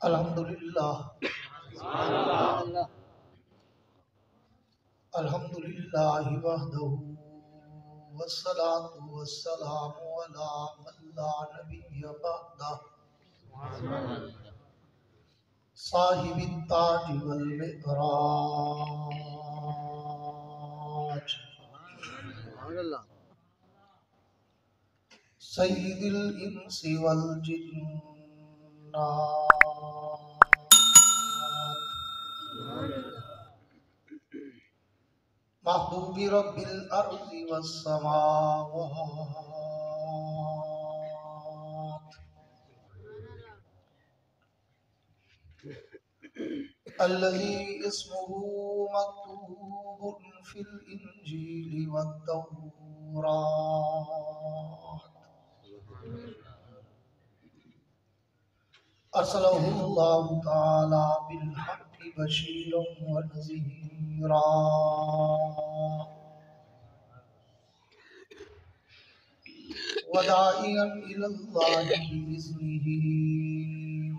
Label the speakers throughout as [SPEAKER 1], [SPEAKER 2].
[SPEAKER 1] الحمدللہ الحمدللہ وحدہ والصلاة والسلام علی من لا نبی بعدہ صاحب التاج والمعراج سید الانس والجنات محبوب رب الارض والسماوات الذي اسمه مكتوب في الانجيل والتوراة ارسله الله تعالى بالحق بشيرا ونذيرا وداعيا إلى الله بإذنه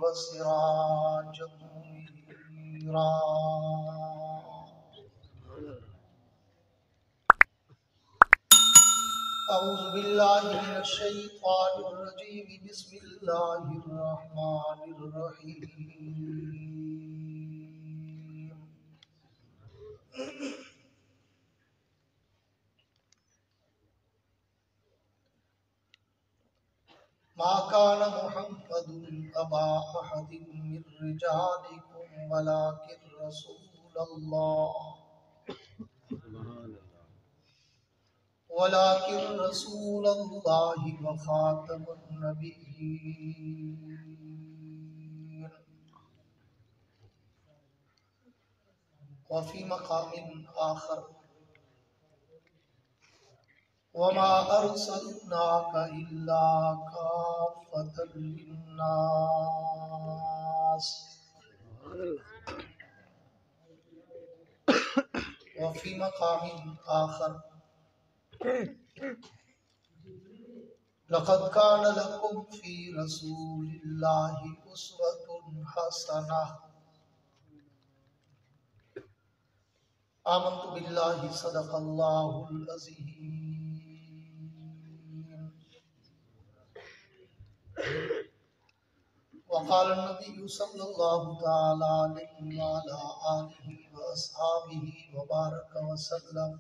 [SPEAKER 1] وسراجا منيرا أعوذ بالله من الشيطان الرجيم بسم الله الرحمن الرحيم ما كان محمد أبا أحد من رجالكم ولكن رسول الله وخاتم النبيين. وفي مقام آخر وما أرسلناك إلا كافة للناس. وفي مقام آخر لقد كان لكم في رسول الله أسوة حسنة. آمنت بالله صدق الله العظيم. وقال النبي صلى الله تعالى عليه وعلى آله وأصحابه وبارك وسلم: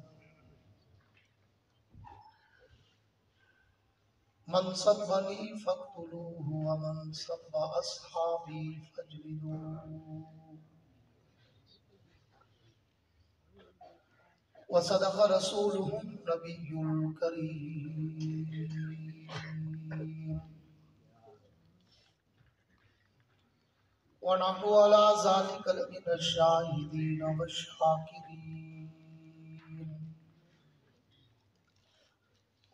[SPEAKER 1] من سبني فاقتلوه ومن سب أصحابي فاجلدوه. وصدق رسوله النبي الكريم. ونحن على ذلك لمن الشاهدين والشاكرين.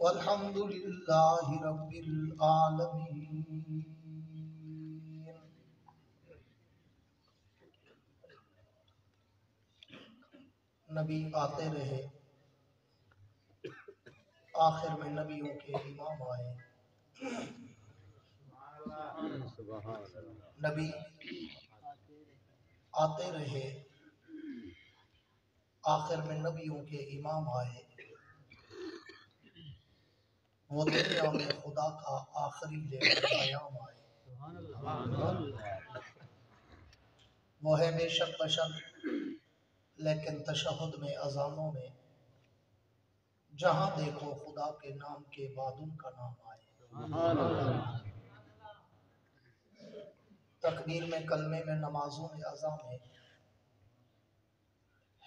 [SPEAKER 1] والحمد لله رب العالمين. نبی آتے رہے، آخر میں نبیوں کے امام آئے. نبی آتے رہے، آخر میں نبیوں کے امام آئے. وہ دنیا میں خدا کا آخری لے کر پیام آئے. وہ ہے بے شک بشر، لیکن تشہد میں اذانوں میں جہاں دیکھو خدا کے نام کے بعد ان کا نام آئے. تکبیر میں، کلمے میں، نمازوں میں، اذان میں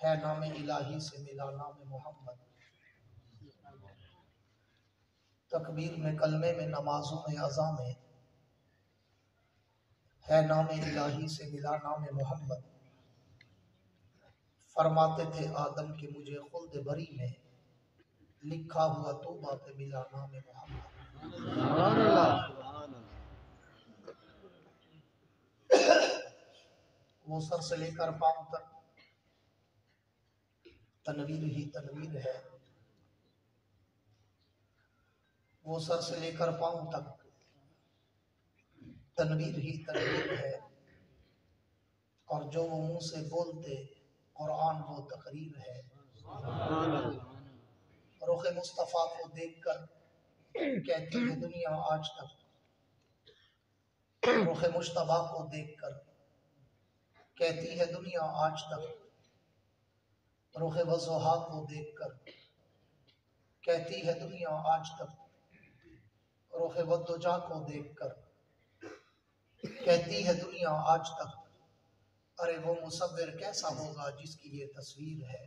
[SPEAKER 1] ہے نام الہی سے ملا نام محمد. تکبیر میں، کلمے میں، نمازوں میں، اذان میں ہے نام الہی سے ملا نام محمد. فرماتے تھے آدم کہ مجھے خلد بری میں لکھا ہوا توبہ پہ ملا نام محمد. وہ سر سے لے کر پاؤں تک تنویر ہی تنویر ہے. وہ سر سے لے کر پاؤں تک تنویر ہی تنویر ہے، اور جو وہ منہ سے بولتے قرآن وہ تقریر ہے۔ رخ مصطفیٰ کو دیکھ کر کہتی ہے دنیا آج تک، رخ مجتبیٰ کو دیکھ کر کہتی ہے دنیا آج تک، رخ وضحیٰ کو دیکھ کر کہتی ہے دنیا آج تک، رخ والدجا کو دیکھ کر کہتی ہے دنیا آج تک، ارے وہ مصور کیسا ہوگا جس کی یہ تصویر ہے۔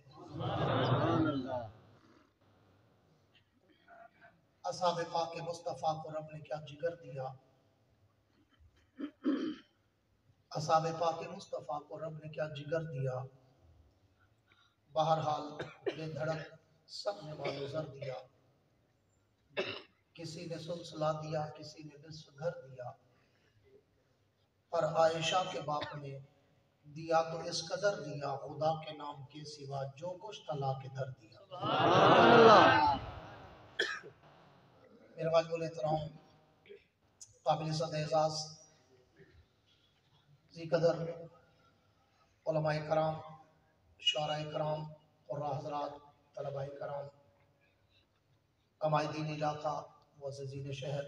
[SPEAKER 1] اصحاب پاک مصطفیٰ کو رب نے کیا جگر دیا، اصحاب پاک مصطفیٰ کو رب نے کیا جگر دیا، بہرحال بے دھڑک سب نے مال و زر دیا، کسی نے سلسلہ دیا کسی نے نصف گھر دیا، پر عائشہ کے باپ نے دیا تو اس قدر دیا، خدا کے نام کے سوا جو کچھ تلا کے در دیا۔ میرے واجب الاحترام قابل صد اعزاز ذی قدر علماء کرام، شعراء کرام اور حضرات، طلباء کرام، قمائدین علاقہ، معززین شہر،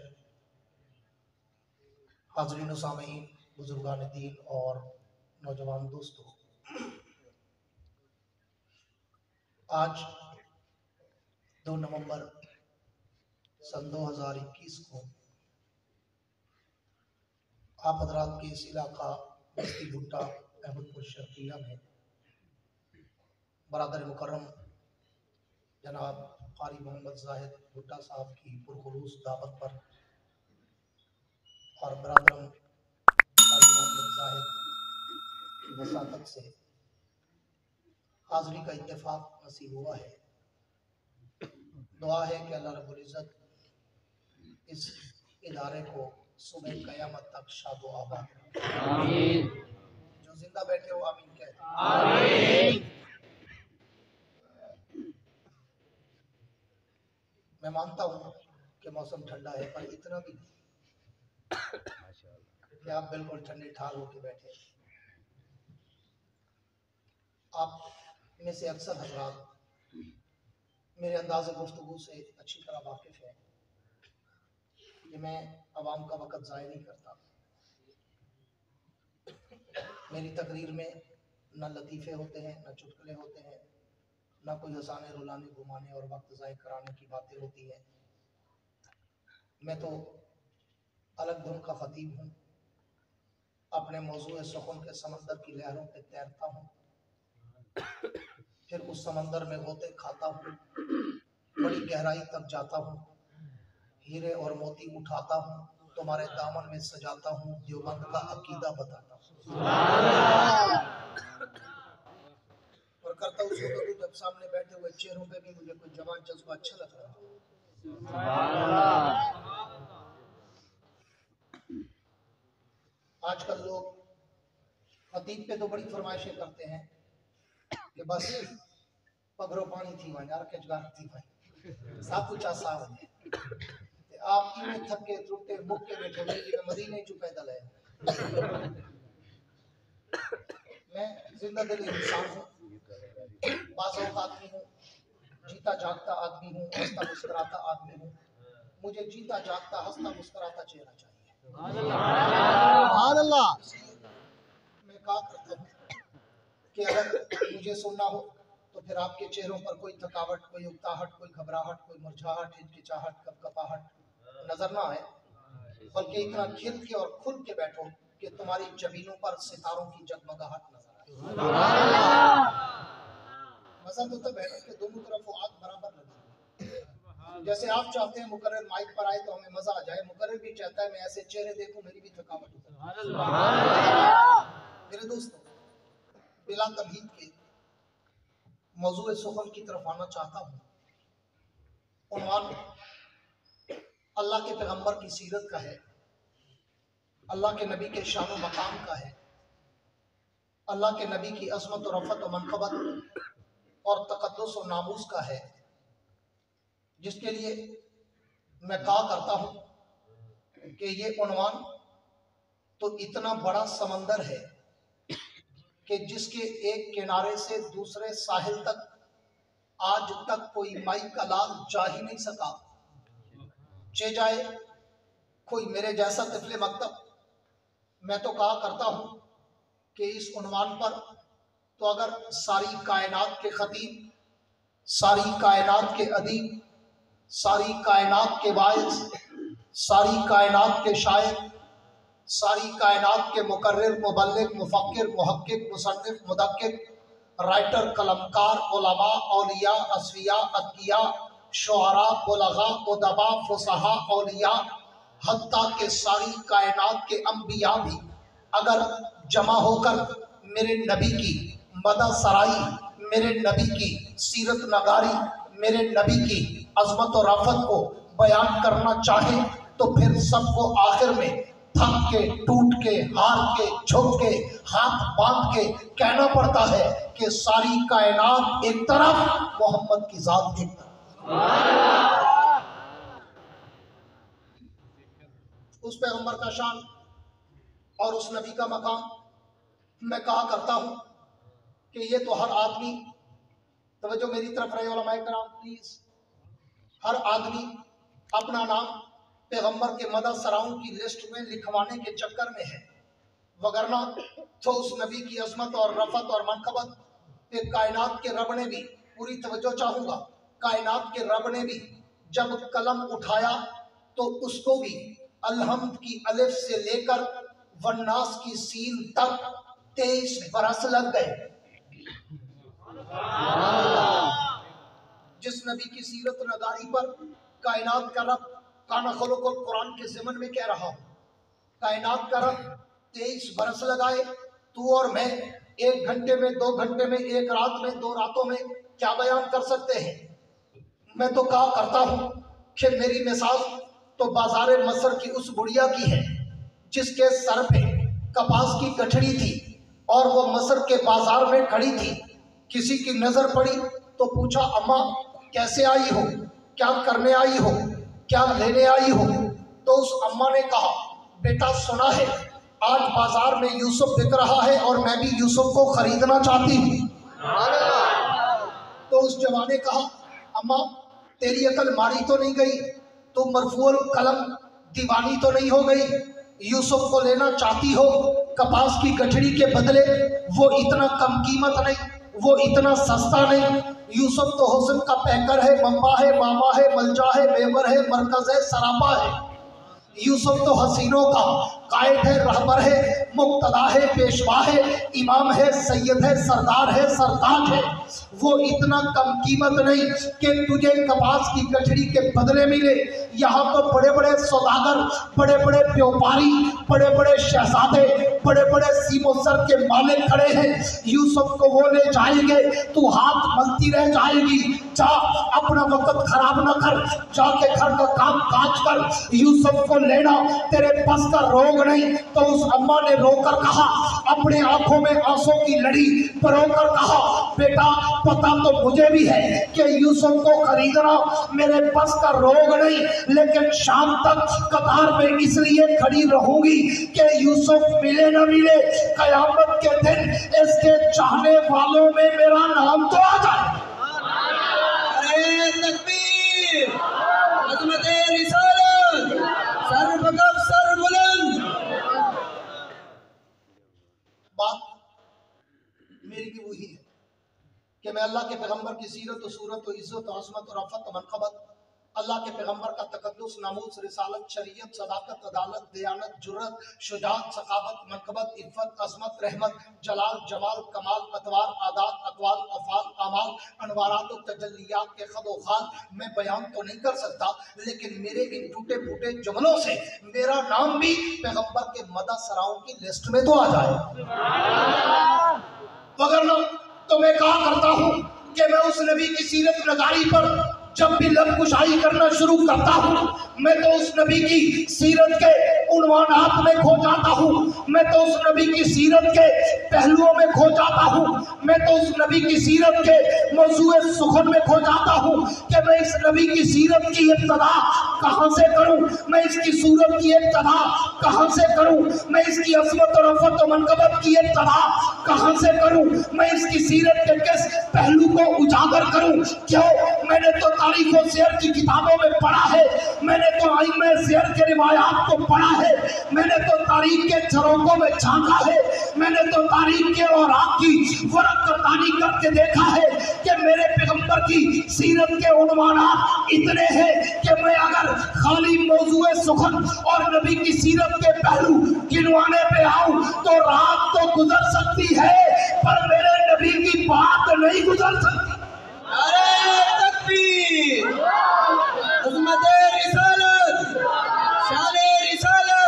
[SPEAKER 1] حاضرین و سامعین، بزرگان دین اور نوجوان دوستو، آج 2 نومبر سن 2021 کو آپ حضرات کے اس علاقہ بستی بھٹا احمد پور شرقیہ میں برادر مکرم جناب قاری محمد زاہد بھٹا صاحب کی پرخلوص دعوت پر اور برادرم قاری محمد زاہد کی وساطت سے حاضری کا اتفاق نصیب ہوا ہے۔ دعا ہے کہ اللہ رب العزت اس ادارے کو صبح قیامت تک شاد و آباد رکھے۔ آمین۔ جو زندہ بیٹھے ہو آمین کہتے ہیں۔ آمین۔ میں مانتا ہوں کہ موسم ٹھنڈا ہے، پر اتنا بھی نہیں کہ آپ بالکل ٹھنڈے ٹھار ہو کے بیٹھے۔ آپ میں سے اکثر حضرات میرے انداز گفتگو سے اچھی طرح واقف ہے کہ میں عوام کا وقت ضائع نہیں کرتا۔ میری تقریر میں نہ لطیفے ہوتے ہیں، نہ چٹکلے ہوتے ہیں، نہ کوئی ہنسانے رلانے گھمانے اور وقت ضائع کرانے کی باتیں ہوتی ہیں۔ میں تو الگ دھن کا خطیب ہوں، اپنے موضوع سخن کے سمندر کی لہروں پہ تیرتا ہوں، پھر اس سمندر میں غوطے کھاتا ہوں، بڑی گہرائی تک جاتا ہوں، ہیرے اور موتی اٹھاتا ہوں، تمہارے دامن میں سجاتا ہوں، دیوبند کا عقیدہ بتاتا ہوں۔ اور کرتا ہوں شکر جب سامنے بیٹھے ہوئے چہروں پہ بھی مجھے کوئی جوان جذبہ اچھا لگ رہا ہے۔ آج کل لوگ خطیب پہ تو بڑی فرمائشیں کرتے ہیں کہ بس پگرو پانی تھی وہاں یار کچگار تھی بھائی سب کچھ آسان ہے۔ آپ کی میں تھکے ٹوٹے مکے بیٹھے میری میں مدینے چو پیدل ہے۔ میں زندہ دل انسان ہوں، بعض اوقات آدمی ہوں، جیتا جاگتا آدمی ہوں، ہنستا مسکراتا آدمی ہوں۔ مجھے جیتا جاگتا ہنستا مسکراتا چہرہ چاہیے۔ سبحان اللہ۔ میں کہا کرتا ہوں کہ اگر مجھے سننا ہو تو پھر آپ کے چہروں پر کوئی تھکاوٹ، کوئی اکتاہٹ، کوئی گھبراہٹ، کوئی مرجھاہٹ، ہچکچاہٹ، کپکپاہٹ نظر نہ آئے، بلکہ اتنا کھل کے اور کھل کے بیٹھو کہ تمہاری جبینوں پر ستاروں کی جگمگاہٹ نظر آئے۔ مزہ تو تب ہے کہ دونوں طرف وہ آگ برابر لگی ہوئی۔ جیسے آپ چاہتے ہیں مقرر مائک پر آئے تو ہمیں مزہ آ جائے، مقرر بھی چاہتا ہے میں ایسے چہرے دیکھوں میری بھی تھکاوٹ ہو۔ میرے دوستو، بلا تمہید کے موضوع سخن کی طرف آنا چاہتا ہوں۔ عنوان اللہ کے پیغمبر کی سیرت کا ہے، اللہ کے نبی کے شان و مقام کا ہے، اللہ کے نبی کی عظمت و رفعت و منقبت اور تقدس و ناموس کا ہے، جس کے لیے میں کہا کرتا ہوں کہ یہ عنوان تو اتنا بڑا سمندر ہے کہ جس کے ایک کنارے سے دوسرے ساحل تک آج تک کوئی مائی کا لال جا ہی نہیں سکا. چے جائے کوئی میرے جیسا طفل مکتب. میں تو کہا کرتا ہوں کہ اس عنوان پر تو اگر ساری کائنات کے خطیب، ساری کائنات کے ادیب، ساری کائنات کے باعث، ساری کائنات کے شاعر، ساری کائنات کے مقرر، مبلغ، مفکر، محقق، مصنف، مدقق، رائٹر، قلمکار، علماء، اولیاء، اصفیاء، اتقیاء، شعراء، بلغاء، ادباء، فصحاء، اولیاء، حتیٰ کہ ساری کائنات کے انبیاء بھی اگر جمع ہو کر میرے نبی کی مدح سرائی، میرے نبی کی سیرت نگاری، میرے نبی کی عظمت و رفعت کو بیان کرنا چاہیں تو پھر سب کو آخر میں تھک کے، ٹوٹ کے، ہار کے، جھک کے، ہاتھ باندھ کے کہنا پڑتا ہے کہ ساری کائنات ایک طرف، محمد کی ذات ایک طرف. اس پیغمبر کا شان اور اس نبی کا مقام میں کہا کرتا ہوں کہ یہ تو ہر آدمی، توجہ میری طرف رہے علماء کرام پلیز، ہر آدمی اپنا نام پیغمبر کے مدح سراؤں کی لسٹ میں لکھوانے کے چکر میں ہے، وگرنہ تو اس نبی کی عظمت اور رفعت اور منقبت پہ کائنات کے رب نے بھی، پوری توجہ چاہوں گا، کائنات کے رب نے بھی جب قلم اٹھایا تو اس کو بھی الحمد کی الف سے لے کر والناس کی سین تک 23 برس لگ گئے. جس نبی کی سیرت نگاری پر کائنات کا رب کانا خلق القرآن کے ضمن میں کہہ رہا ہوں، کائنات کا رب 23 برس لگائے، تو اور میں 1 گھنٹے میں، 2 گھنٹے میں، 1 رات میں، 2 راتوں میں کیا بیان کر سکتے ہیں. میں تو کہا کرتا ہوں کہ میری مثال تو بازار مصر کی اس بڑھیا کی ہے جس کے سر پہ کپاس کی گٹھڑی تھی اور وہ مصر کے بازار میں کھڑی تھی. کسی کی نظر پڑی تو پوچھا اماں کیسے آئی ہو، کیا کرنے آئی ہو، کیا لینے آئی ہو؟ تو اس اماں نے کہا بیٹا سنا ہے آج بازار میں یوسف بک رہا ہے اور میں بھی یوسف کو خریدنا چاہتی ہوں. تو اس جوان نے کہا اماں تیری عقل ماری تو نہیں گئی، تو مرفوع القلم دیوانی تو نہیں ہو گئی، یوسف کو لینا چاہتی ہو کپاس کی گٹھڑی کے بدلے، وہ اتنا کم قیمت نہیں، وہ اتنا سستا نہیں. یوسف تو حسن کا پیکر ہے، منبع ہے، ماما ہے، ملجا ہے، میور ہے، مرکز ہے، سراپا ہے. یوسف تو حسینوں کا قائد ہے، رہبر ہے، مقتدا ہے، پیشوا ہے، امام ہے، سید ہے، سردار ہے، سرتاج ہے. وہ اتنا کم قیمت نہیں کہ تجھے کپاس کی گٹھڑی کے بدلے ملے. یہاں تو بڑے بڑے سوداگر، بڑے بڑے بیوپاری، بڑے بڑے شہزادے، بڑے بڑے سیم و سر کے مالک کھڑے ہیں. یوسف کو وہ لے جائیں گے تو ہاتھ ملتی رہ جائے گی. جا اپنا وقت خراب نہ کر، جا کے گھر کا کام کاج کر، یوسف کو لینا تیرے پس کا روگ نہیں. تو اس اماں نے رو کر کہا، اپنے آنکھوں میں آنسوں کی لڑی پرو کر کہا بیٹا پتا تو مجھے بھی ہے کہ یوسف کو خریدنا میرے پس کا روگ نہیں، لیکن شام تک قطار میں اس لیے کھڑی رہوں گی کہ یوسف ملے نہ ملے، قیامت کے دن اس کے چاہنے والوں میں میرا نام تو آ جائے.
[SPEAKER 2] تکبیر، عظمت رسالت، سر بکف سر بلند.
[SPEAKER 1] بات میری بھی وہی ہے کہ میں اللہ کے پیغمبر کی سیرت و صورت و عزت و عظمت و رفعت و منقبت، اللہ کے پیغمبر کا تقدس، ناموس، رسالت، شریعت، صداقت، عدالت، دیانت، جرت، شجاعت، ثقافت، منقبت، عفت، عظمت، رحمت، جلال، جمال، کمال، اطوار، عادات، اقوال، افعال، اعمال، انوارات و تجلیات کے خد و خال میں بیان تو نہیں کر سکتا، لیکن میرے ان ٹوٹے پھوٹے جملوں سے میرا نام بھی پیغمبر کے مدح سراؤں کی لسٹ میں تو آ جائے. وگرنہ تو میں کہا کرتا ہوں کہ میں اس نبی کی سیرت نگاری پر जब भी लब कुशाई करना शुरू करता हूँ मैं तो उस नबी की सीरत के उन्वानात में खो जाता हूँ, मैं तो उस नबी की सीरत के पहलुओं में खो जाता हूँ, मैं तो उस नबी की सीरत के मौजूए सुखन में खो जाता हूँ कि मैं इस नबी की सीरत की इब्तिदा कहाँ से करूँ, मैं इसकी सूरत की इब्तिदा कहाँ से करूँ, मैं इसकी अज़मत और रफ़त और मनक़बत की इब्तिदा कहाँ से करूँ, मैं इसकी सीरत के किस पहलू को उजागर करूँ। क्यों? मैंने तो तारीख़ और सियर की किताबों में पढ़ा है, मैंने तो आइम्मा सियर के रिवायात को पढ़ा है, मैंने तो तारीख़ के झरोकों में झांका है, मैंने तो तारीख़ के और आपकी वरक़ करतानी करके देखा है कि मेरे पैगंबर की सीरत के उन्वानात इतने हैं कि मैं अगर खाली मौजूए सुखन और नबी की सीरत के पहलू गिनवाने पे आऊं तो रात तो गुजर सकती है पर मेरे नबी की बात नहीं गुजर सकती।
[SPEAKER 2] नारे तकबीर, अज़मते रिसालत, शाने रिसालत।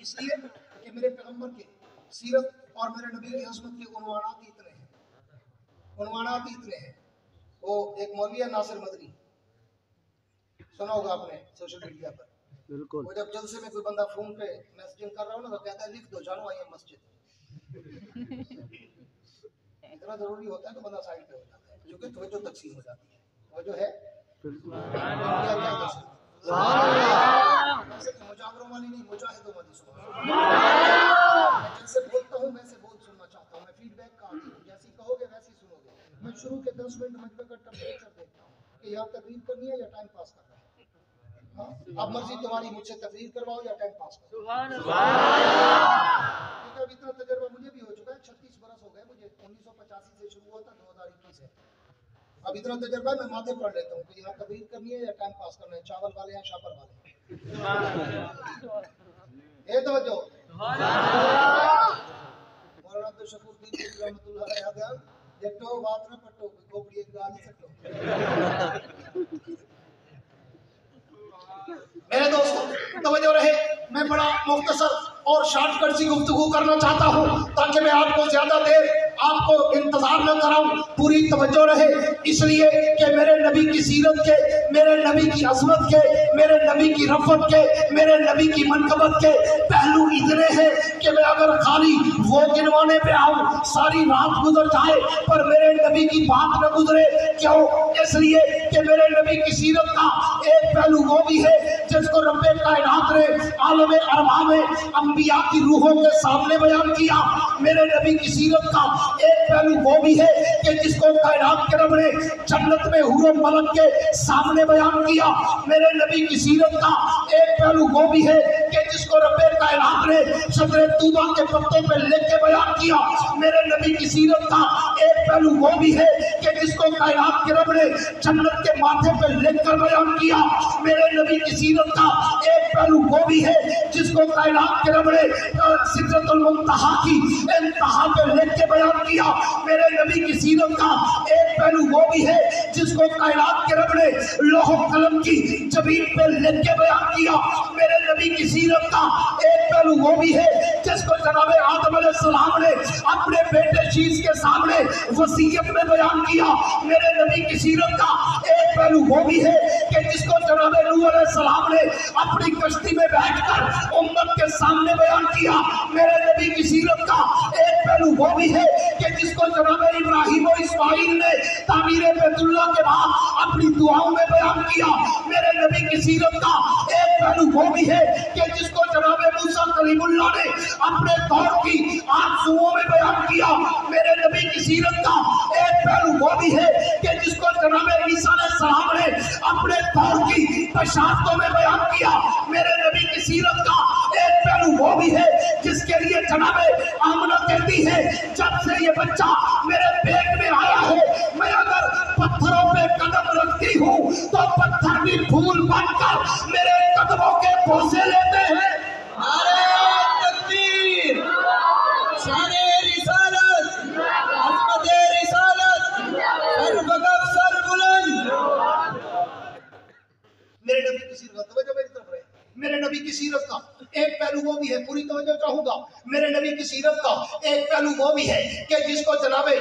[SPEAKER 1] इसलिए कि मेरे पैगंबर के सीरत और मेरे नबी की अज़मत के उन्वानात ही इतने हैं, उन्वानात ही इतने हैं। वो एक मौलवी है नासिर मदनी, सुना होगा आपने सोशल मीडिया पर।
[SPEAKER 3] बिल्कुल।
[SPEAKER 1] वो जब जलसे में कोई बंदा फोन पे मैसेजिंग कर रहा हो ना तो कहता है लिख दो जानो आई मस्जिद। इतना जरूरी होता है तो बंदा साइड पे हो जाता है क्योंकि तवज्जो तकसीम हो जाती है। तवज्जो है मुजावरों वाली नहीं, मुजाहिदों वाली सुनो। मैं जैसे बोलता हूँ वैसे बोल सुनना चाहता हूँ, मैं फीडबैक का आदी हूँ, जैसी कहोगे वैसी सुनोगे। मैं शुरू के 10 मिनट मजमे का टेम्परेचर देखता हूँ कि यहाँ तकरीर करनी है या टाइम पास करना है। हाँ, अब मर्जी तुम्हारी, मुझसे तकरीर करवाओ या टाइम पास करो। अब इतना तजर्बा मुझे भी हो चुका है, 36 बरस हो गए मुझे, 1985 से शुरू हुआ था, 2021 है। अब इतना तजर्बा मैं माथे पढ़ लेता हूँ कि यहाँ तकरीर करनी है या टाइम पास करना है, चावल वाले हैं शापर वाले। ये तो जो मौलाना अब्दुल शकूर दीन रहमतुल्लाह अलैह बयान जट्टो बात ना पट्टो खोपड़ी एक गाली सकतो। मेरे दोस्तों तवज्जो रहे, मैं बड़ा मुख्तसर और शॉर्टकट सी गुफ्तगू करना चाहता हूँ ताकि मैं आपको ज्यादा देर आपको इंतजार न कराऊं, पूरी तवज्जो रहे। इसलिए कि मेरे नबी की सीरत के, मेरे नबी की अज़मत के, मेरे नबी की रफ़त के, मेरे नबी की मनक़बत के पहलू इतने हैं कि मैं अगर खाली वो गिनवाने पे आऊँ सारी रात गुजर जाए पर मेरे नबी की बात न गुजरे। क्यों? इसलिए कि मेरे नबी की सीरत का एक पहलू वो भी है जिसको रब्बे कायनात ने आलमे अरवा में अंबिया की रूहों के सामने बयान किया। मेरे नबी की सीरत का एक पहलू वो भी है कि जिसको कायनात के रब ने जन्नत में हुर मलक के सामने बयान किया। मेरे नबी की सीरत का एक पहलू वो भी है कि जिसको रब्बे कायनात ने शजरे तूबा के पत्तों पे लिख के बयान किया। मेरे नबी की सीरत का एक पहलू वो भी है कि जिसको कायनात के रब ने जन्नत के माथे पे लिख कर बयान किया। मेरे नबी की सीरत का एक पहलू वो भी है जिसको कायनात के रब ने सिदरतुल मुंतहा की इंतहा पे लिख के बयान किया। मेरे नबी की सीरत का एक पहलू वो भी है जिसको कायनात के रब ने लौह कलम की जबीन पे लिख के बयान किया। मेरे नबी की सीरत का एक पहलू वो भी है जिसको जनाब आदम अलैहिस्सलाम ने अपने बेटे शीश के सामने वसीयत में बयान किया। मेरे नबी की सीरत का एक पहलू वो भी है कि जिसको जनाब नूह अलैहिस्सलाम ने अपनी कश्ती में बैठकर उम्मत के सामने बयान किया। मेरे नबी की सीरत का एक पहलू वो भी है कि जिसको जनाब इब्राहिम और इस्माइल ने तामीर बैतुल्लाह के बाद अपनी दुआओं में बयान किया। मेरे नबी की सीरत का एक पहलू वो भी है कि जिसको जनाब मूसा कलीमुल्लाह ने अपने दौर की आरज़ुओं में बयान किया। मेरे नबी की सीरत का एक पहलू वो भी है कि जिसको जनाब ईसा अलैहिस्सलाम ने अपने दौर की बशारतों में बयान किया। मेरे नबी की सीरत का एक पहलू वो भी है जिसके लिए जनाब आमना कहती है जब से ये बच्चा मेरे पेट में आया है मैं अगर पत्थरों पे कदम रखती हूँ तो पत्थर भी फूल बनकर मेरे कदमों के बोसे लेते हैं।
[SPEAKER 2] नारे तकबीर, शाने रिसालत, अज़मते रिसालत, सर बकफ सर बुलंद।
[SPEAKER 1] मेरे नबी की सीरत, तवज्जो मेरी तरफ रहे, मेरे नबी की सीरत का एक पहलू वो भी है, पूरी तवज्जो चाहूंगा मेरे नबी की सीरत का, एक पहलू वो भी है कि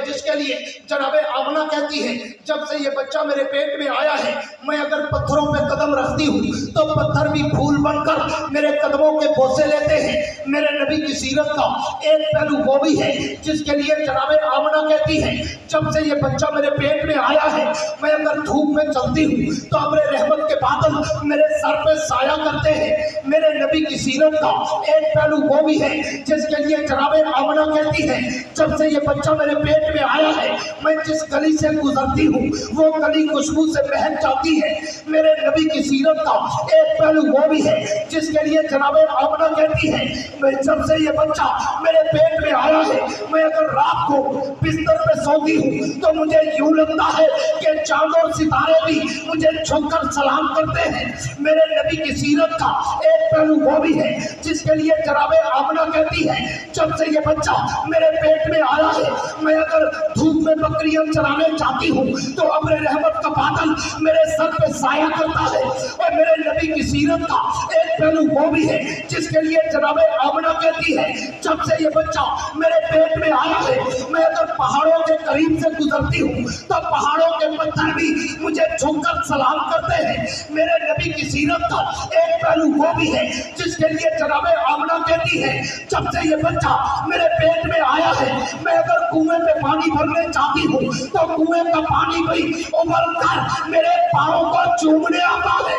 [SPEAKER 1] जिसके लिए जनाबे आमना कहती है जब से ये बच्चा मेरे पेट में आया है मैं अगर पत्थरों पे कदम रखती हूँ तो पत्थर भी फूल बनकर मेरे कदमों के बोसे लेते हैं। मेरे नबी की सीरत का एक पहलू वो भी है जिसके लिए जनाबे आमना कहती है जब से ये बच्चा मेरे पेट में आया है मैं अगर धूप में चलती हूँ तो अपने रहमत के बादल मेरे सर पे साया करते हैं। मेरे नबी की सीरत का एक पहलू वो भी है जिसके लिए जनाबे आमना कहती है जब से ये बच्चा मेरे पेट में आया है मैं जिस गली से गुजरती हूँ वो गली खुशबू से महक जाती है। मेरे नबी की सीरत का एक पहलू वो भी है जिसके लिए जनाबे आमना कहती है मैं जब से ये बच्चा मेरे पेट में आया है मैं अगर रात को बिस्तर पे सोती हूँ तो मुझे यूं लगता है कि चांद और सितारे भी मुझे झुककर सलाम करते हैं। मेरे नबी की सीरत का एक पहलू वो भी है जिसके लिए जनाबे आमना कहती है जब से ये बच्चा मेरे पेट में आया है मैं अगर धूप में बकरियां चराने जाती हूँ तो अपने रहमत का बादल मेरे सर पे साया करता है। और मेरे नबी की सीरत का एक पहलू वो भी है जिसके लिए जनाबे आमना कहती है जब से ये बच्चा मेरे पेट में आया है मैं अगर पहाड़ों के करीब से गुजरती हूँ तो पहाड़ों के पत्थर भी मुझे झुककर सलाम करते हैं। मेरे नबी की सीरत का एक पहलू वो भी है जिसके लिए जनाबे आमना कहती है जब से ये बच्चा मेरे पेट में आया है मैं अगर कुएं पे पानी भरने जाती हूँ तो कुएं का पानी भी उबल कर मेरे पाँव को चूमने आता है।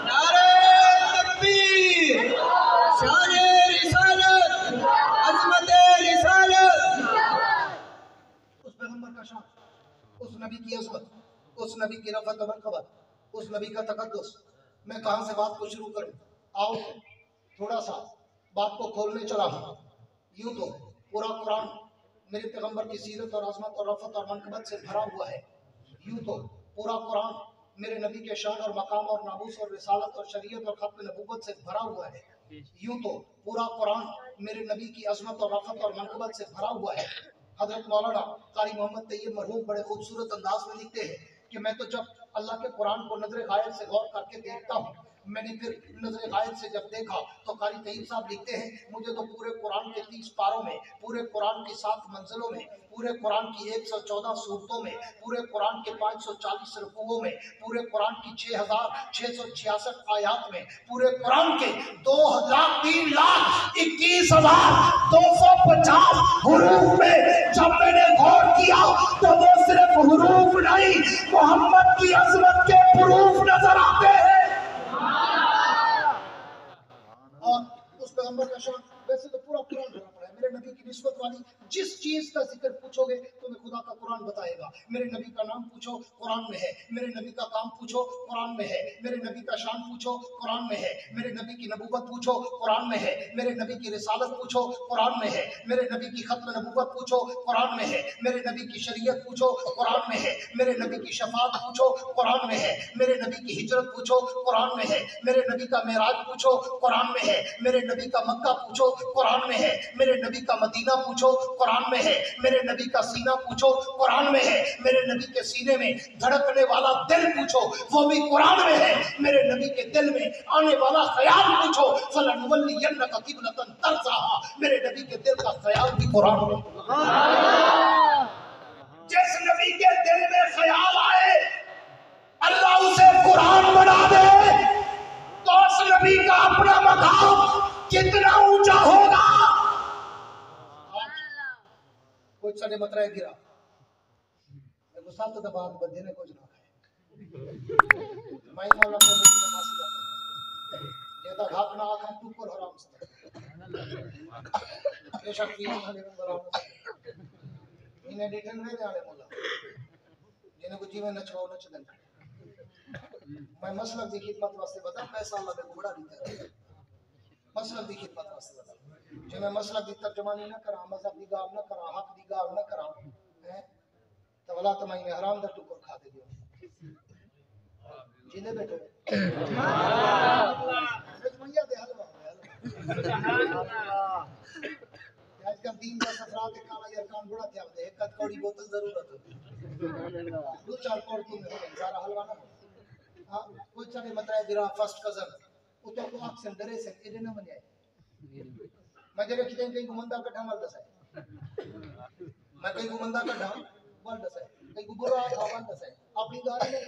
[SPEAKER 2] नारे तकबीर, शाने रिसालत, अज़मते रिसालत।
[SPEAKER 1] उस पैगंबर का शान, उस नबी की अज़मत, उस नबी की रफ़त और मरतबा, उस नबी का तक़द्दुस, मैं कहाँ से बात को शुरू करूँ? आओ थोड़ा सा बात को खोलने चला हूँ। यूँ तो पूरा कुरान मेरे पैगंबर की सीरत और अज़मत और रफ़त और मनक़बत से भरा हुआ है। यूँ तो पूरा कुरान मेरे नबी के शान और मकाम और नामूस और रिसालत और शरीयत और खत्म नबूवत से भरा हुआ है। यूँ तो पूरा कुरान मेरे नबी की अज़मत और रफ़त और मनक़बत से भरा हुआ है। हज़रत मौलाना कारी मोहम्मद तैयब मरहूम बड़े खूबसूरत अंदाज में लिखते हैं कि मैं तो जब अल्लाह के कुरान को नजर गायब से गौर करके देखता हूँ, मैंने फिर नजर गायब से जब देखा तो कारी तैयब साहब लिखते हैं मुझे तो पूरे कुरान के 30 पारों में, पूरे कुरान की 7 मंजिलों में, पूरे कुरान की 114 सूरतों में, पूरे कुरान के 540 रुकुओं में, पूरे कुरान की 6666 आयात में, पूरे कुरान के 2,03,21,250 हुरूफ में जब मैंने गौर किया तो वो सिर्फ हुरूफ नहीं मोहम्मद की अज़मत के प्रूफ नजर आते हैं। और उस पैगंबर का शान वैसे तो पूरा कुरान भरा पड़ा है। मेरे नबी की निस्बत वाली जिस चीज का जिक्र पूछोगे तो मैं खुदा का कुरान बताएगा। मेरे नबी का नाम पूछो कुरान में है, मेरे नबी का काम पूछो कुरान में है, मेरे नबी का शान पूछो कुरान में है, मेरे नबी की नबूवत पूछो कुरान में है, मेरे नबी की रिसालत पूछो कुरान में है, मेरे नबी की खत्म नबूवत पूछो कुरान में है, मेरे नबी की शरीयत पूछो कुरान में है, मेरे नबी की शफात पूछो कुरान में है, मेरे नबी की हिजरत पूछो कुरान में है, मेरे नबी का मेराज पूछो कुरान में है, मेरे नबी का मक्का पूछो कुरान में है, मेरे नबी का मदीना पूछो कुरान में है, मेरे नबी का सीना पूछो कुरान में है, मेरे नबी के सीने में धड़कने वाला दिल पूछो वो भी कुरान में है, मेरे नबी के दिल में आने वाला ख्याल पूछो फलनुवल्लियन्नका क़िबलतन तर्ज़ाहा, मेरे नबी के दिल का ख्याल भी कुरान में। जिस नबी के दिल में ख्याल आए अल्लाह उसे कुरान बना दे तो उस नबी का अपना मकाम कितना ऊंचा होगा। कुछ सारे मतरा गिरा मैं गुस्सा तो दबात बंदे ने कुछ ना खाए माई मौला के मुझे मासी जाता जेता घात ना आखा तू पर हराम से बेशक की ना लेकिन बराबर इन्हें डिटेल में जाने मोला जिन्हें कुछ जीवन न छोड़ न चलन मैं मसलक की खिदमत वास्ते बता पैसा अल्लाह ने घोड़ा दिया मसलक की खिदमत वास्ते बता जो मैं मसलक की तर्जुमानी न करा मजहब की गाल न करा हक की गाल न करा हैं तो वला तमाई में हराम दा टुकर खा दे दियो जिने बैठे मैया दे हलवा आजकल दीन का सफरात काला यार काम बड़ा थे एक कद कौड़ी बोतल जरूरत होती दो चार कौड़ तुम सारा हलवा ना हां कुछ सारे मतरा गिरा फर्स्ट कजन उते को अक्सर डरे से एडे न बने میں جڑے کتے کئی گمندا کٹھا مل دسا میں کئی گمندا کٹھا مل دسا کئی گبرا تھا مل دسا اپنی گال نہیں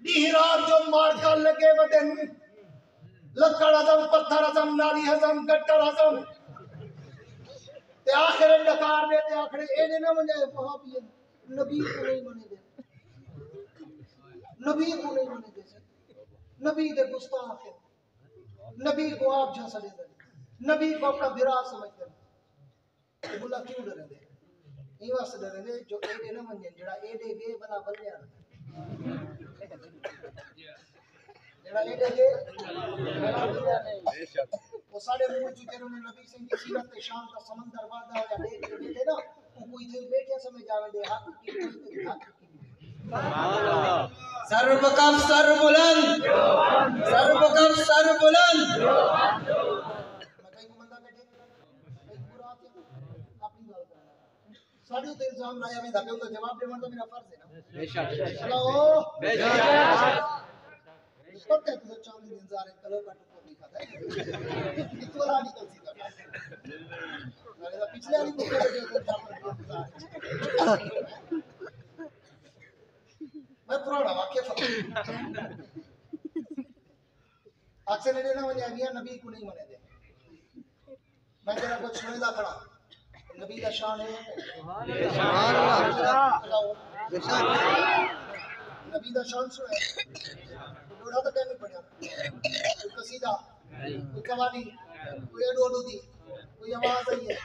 [SPEAKER 1] دیرار جو مار کر لگے بدن لکڑ ازم پتھر ازم نالی ازم گٹر ازم تے آخر ڈکار دے تے آخر اینے نہ مجھے وہابی نبی کو نہیں منے دے نبی کو نہیں منے دے نبی دے گستاخ ہے نبی کو آپ جھنسا دے دے نبی کو اپنا بھرا سمجھ دے بلا کیوں ڈرے دے یہ واسطے ڈرے دے جو اینے نہ منجن جڑا اینے گے بلا بلے آنا جڑا اینے گے بلا بلے آنا وہ سارے روح چکے انہوں نے نبی سے کی سیرت شان کا سمندر وعدہ ہو یا دیکھ کے بیٹھے نا وہ کوئی دن بیٹھے سمجھ آوے دے حق کی کوئی حق کی
[SPEAKER 2] سر بکف سر بلند سر بکف سر بلند
[SPEAKER 1] میں کئی کو بندہ بیٹھے کئی برا آتے اپنی بات کرنا ساڑھے تو الزام لایا میں دھاپے تو جواب دے تو میرا فرض ہے نا چلو پتہ ہے تو چاندی انتظار ہے کلو کا ٹکو نہیں کھاتا ہے اتولا نہیں کل سیدھا پچھلے آلی مکہ بیٹھے تو جاپر انتظار میں پرانا واقعہ فتح اکثر نے دینا مجھے میاں نبی کو نہیں منے دے میں تیرا کچھ سنے دا کھڑا نبی دا شان ہے نبی دا شان سنے ڈوڑا تو کہنے پڑیا کوئی قصیدہ کوئی قوالی کوئی اڈو دی کوئی آواز آئی ہے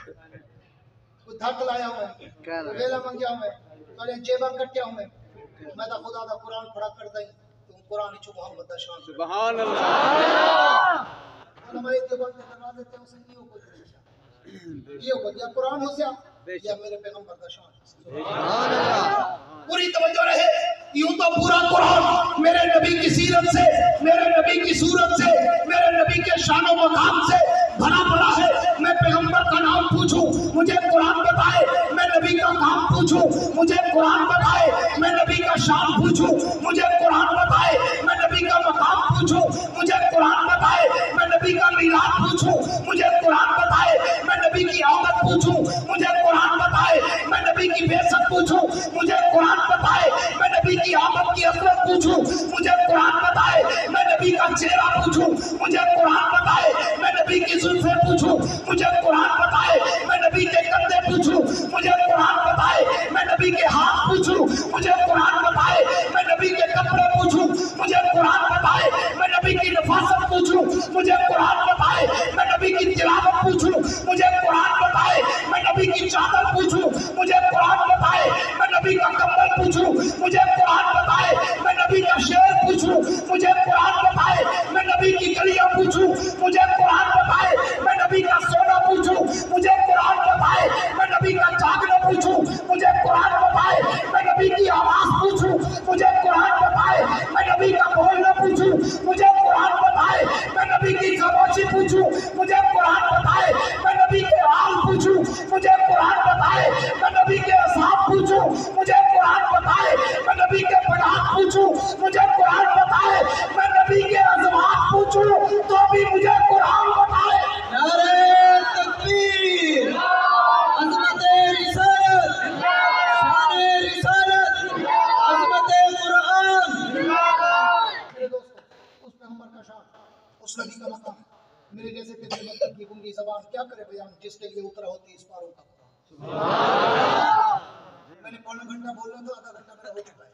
[SPEAKER 1] کوئی دھک لایا ہوا ہے کوئی ویلا منگیا ہوا ہے کوئی جیبہ کٹیا ہوا ہے میں دا خدا دا قرآن پڑھا کرتا ہی تم قرآن چو محمد دا شان سبحان اللہ علماء دیوبند نے کروا دیتے ہیں اسے یہ ہو کوئی یہ ہو یا قرآن ہو سیا یا میرے پیغمبر دا شان سبحان اللہ پوری توجہ رہے یوں تو پورا قرآن میرے نبی کی سیرت سے میرے نبی کی صورت سے میرے نبی کے شان و مقام سے بھرا پڑا ہے میں پیغمبر کا نام پوچھوں مجھے قرآن بتائے میں نبی کا کام پوچھوں مجھے قرآن بتائے میں نبی کا شان پوچھوں مجھے قرآن بتائے میں نبی کا مقام پوچھوں مجھے قرآن بتائے میں نبی کا میلاد پوچھوں مجھے قرآن بتائے میں نبی کی آمد پوچھوں مجھے قرآن بتائے میں نبی کی بعثت پوچھوں مجھے قرآن بتائے میں نبی کی آمد کی حسرت پوچھوں مجھے قرآن بتائے میں نبی کا چہرہ پوچھوں مجھے قرآن بتائے میں نبی کی زلفیں پوچھوں مجھے قرآن بتائے میں نبی کے کندھے پوچھوں مجھے قرآن بتائے میں نبی کے ہاتھ پوچھوں مجھے قرآن بتائے میں نبی کے کپڑے پوچھوں مجھے قرآن بتائے میں نبی کی نفاست پوچھوں مجھے قرآن بتائے میں نبی کی تلاوت پوچھوں مجھے قرآن بتائے میں نبی کی چادر پوچھوں مجھے قرآن بتائے میں نبی کا کمبل پوچھوں مجھے قرآن بتائے میں نبی کا شعر پوچھوں مجھے قرآن بتائے میں نبی کی گلیاں پوچھوں مجھے قرآن بتائے میں نبی کا سونا پوچھوں مجھے قرآن بتائے میں نبی کا جاگنا پوچھوں مجھے قرآن بتائے میں نبی کی آواز پوچھوں مجھے قرآن بتائے میں نبی کا بولنا پوچھوں مجھے قرآن بتائے میں نبی کی خاموشی پوچھوں مجھے قرآن بتائے میں نبی کے حال پوچھوں مجھے قرآن بتائے میں نبی کے عذاب پوچھوں مجھے قرآن بتائے میں نبی کے پڑھاک پوچھوں مجھے قرآن بتائے میں نبی کے ازواج پوچھوں تو بھی مجھے قرآن بتائے
[SPEAKER 2] نعرہ تکبیر عظمت رسالت شان رسالت عظمت قرآن
[SPEAKER 1] میرے دوستو اس پیغمبر کا شان اس نبی کا مقام میرے جیسے کہ مطلب کی گنگی زبان کیا کرے بیان جس کے لیے اترا ہوتی اس پاروں کا میں نے پونا گھنٹہ بولنا تھا آدھا گھنٹہ میرا ہو چکا ہے